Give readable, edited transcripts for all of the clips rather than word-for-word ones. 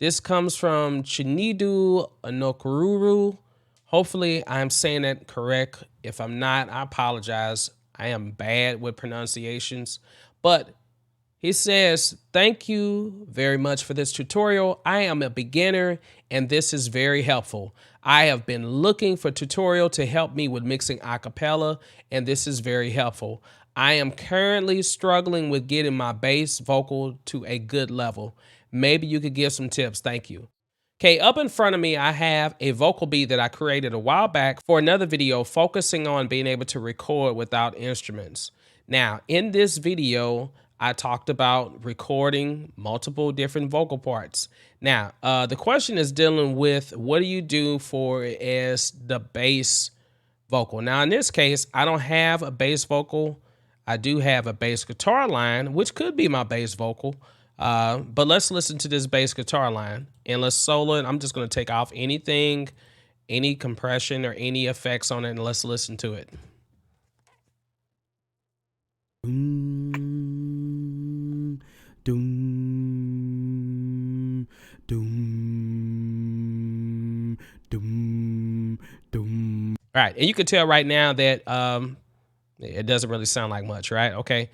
This comes from Chinidu Anokururu. Hopefully I'm saying that correct. If I'm not, I apologize. I am bad with pronunciations. But he says, thank you very much for this tutorial. I am a beginner and this is very helpful. I have been looking for a tutorial to help me with mixing a cappella, and this is very helpful. I am currently struggling with getting my bass vocal to a good level. Maybe you could give some tips. Thank you. Okay, up in front of me, I have a vocal beat that I created a while back for another video focusing on being able to record without instruments. Now, in this video, I talked about recording multiple different vocal parts. Now, the question is dealing with what do you do for as the bass vocal? Now, in this case, I don't have a bass vocal. I do have a bass guitar line, which could be my bass vocal. But let's listen to this bass guitar line and let's solo it. I'm just going to take off anything, any compression or any effects on it, and let's listen to it. Doom, doom, doom, doom, doom. All right, and you can tell right now that it doesn't really sound like much, right? Okay.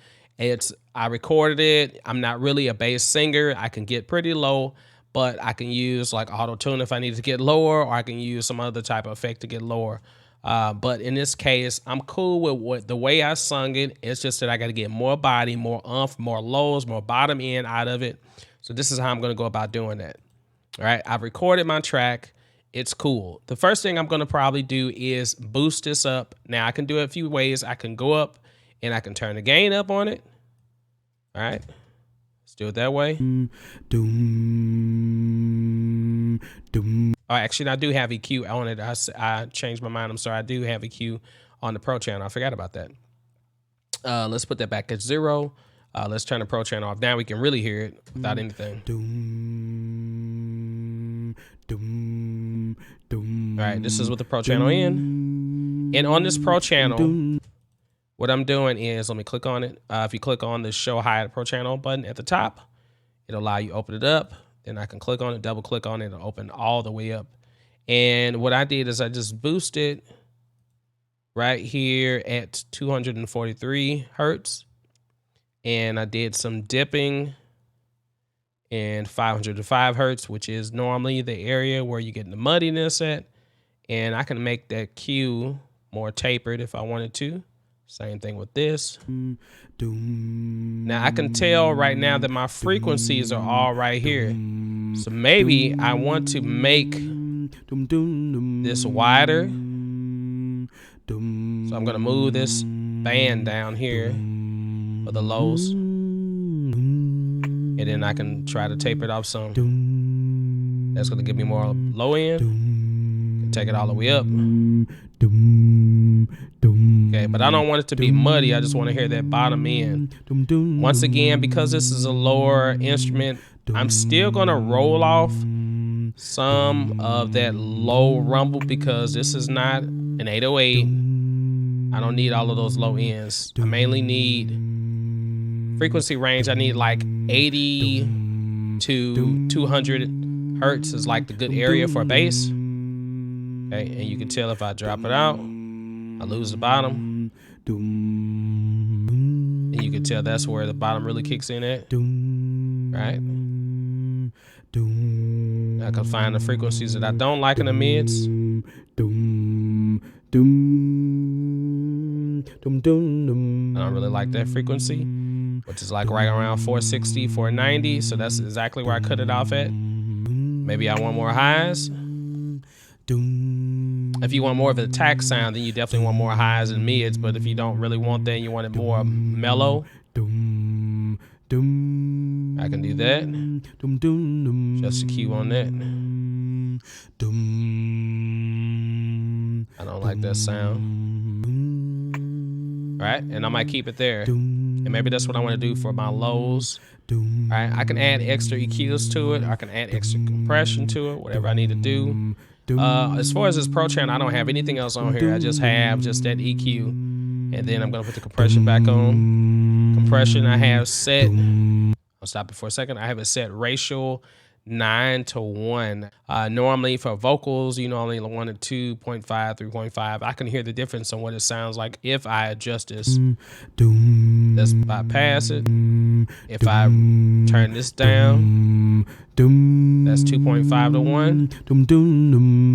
I recorded it. I'm not really a bass singer. I can get pretty low, but I can use like auto tune if I need to get lower, or I can use some other type of effect to get lower. But in this case, I'm cool with the way I sung it. It's just that I got to get more body, more umph, more lows, more bottom end out of it. So this is how I'm going to go about doing that. All right. I've recorded my track. It's cool. The first thing I'm going to probably do is boost this up. Now I can do it a few ways. I can go up and I can turn the gain up on it. All right, let's do it that way. Doom, doom. Oh, actually, I do have EQ on it. I changed my mind. I'm sorry. I do have EQ on the Pro channel. I forgot about that. Let's put that back at 0. Let's turn the Pro channel off. Now we can really hear it without anything. Doom, doom, doom. All right, this is with the Pro channel in. And on this Pro channel, what I'm doing is, let me click on it. If you click on the show hide Pro channel button at the top, it'll allow you to open it up. Then I can click on it, double click on it, it'll open all the way up. And what I did is I just boosted right here at 243 hertz. And I did some dipping in 505 hertz, which is normally the area where you get the muddiness at. And I can make that Q more tapered if I wanted to. Same thing with this. Now I can tell right now that my frequencies are all right here. So maybe I want to make this wider. So I'm going to move this band down here for the lows. And then I can try to taper it off some. That's going to give me more low end. Take it all the way up. Okay, but I don't want it to be muddy. I just want to hear that bottom end. Once again, because this is a lower instrument, I'm still going to roll off some of that low rumble because this is not an 808. I don't need all of those low ends. I mainly need frequency range. I need like 80 to 200 hertz is like the good area for bass. Okay, and you can tell if I drop it out, I lose the bottom. And you can tell that's where the bottom really kicks in at. Right? I can find the frequencies that I don't like in the mids. I don't really like that frequency, which is like right around 460, 490. So that's exactly where I cut it off at. Maybe I want more highs. If you want more of an attack sound, then you definitely want more highs and mids. But if you don't really want that, you want it more mellow, I can do that. Just a cue on that. I don't like that sound. Right? And I might keep it there. And maybe that's what I want to do for my lows. Right? I can add extra EQs to it. I can add extra compression to it, whatever I need to do. As far as this Pro channel, I don't have anything else on here. I just have that EQ. And then I'm going to put the compression back on. Compression I have set. I'll stop it for a second. I have it set racial 9 to 1. Normally for vocals, you know, only 1 to 2.5, 3.5. I can hear the difference on what it sounds like if I adjust this. Let's bypass it. If I turn this down, that's 2.5 to 1. The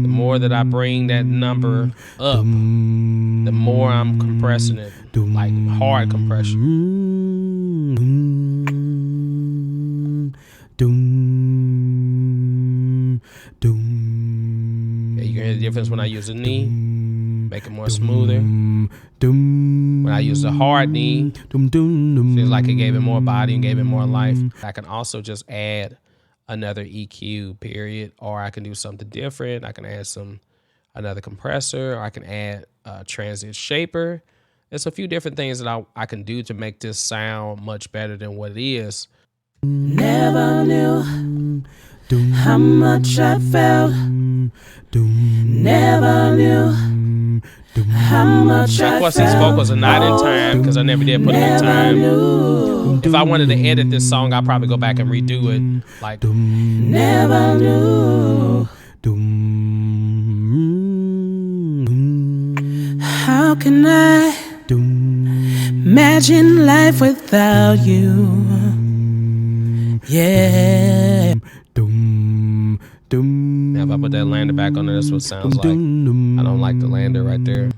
more that I bring that number up, the more I'm compressing it, like hard compression. Yeah, you can hear the difference when I use a knee, make it more smoother. When I use a hard knee, feels like it gave it more body and gave it more life. I can also just add another EQ period, or I can do something different. I can add another compressor, or I can add a transient shaper. There's a few different things that I can do to make this sound much better than what it is. Never knew how much I felt. Never knew how much I Of course, these vocals are not in time because I never did put them in time. If I wanted to edit this song, I'd probably go back and redo it. Like, never knew. How can I imagine life without you? Yeah. now if I put that lander back on there, that's what it sounds like. I don't like the lander right there.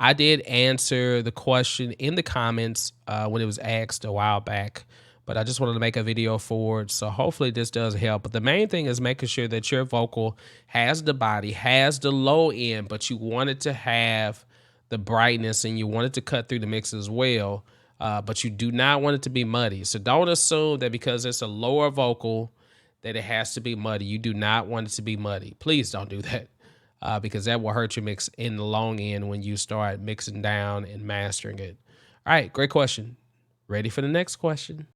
I did answer the question in the comments when it was asked a while back, but I just wanted to make a video for it. So hopefully this does help. But the main thing is making sure that your vocal has the body, has the low end, but you want it to have the brightness and you want it to cut through the mix as well. But you do not want it to be muddy. So don't assume that because it's a lower vocal that it has to be muddy. You do not want it to be muddy. Please don't do that. Because that will hurt your mix in the long end when you start mixing down and mastering it. All right, great question. Ready for the next question?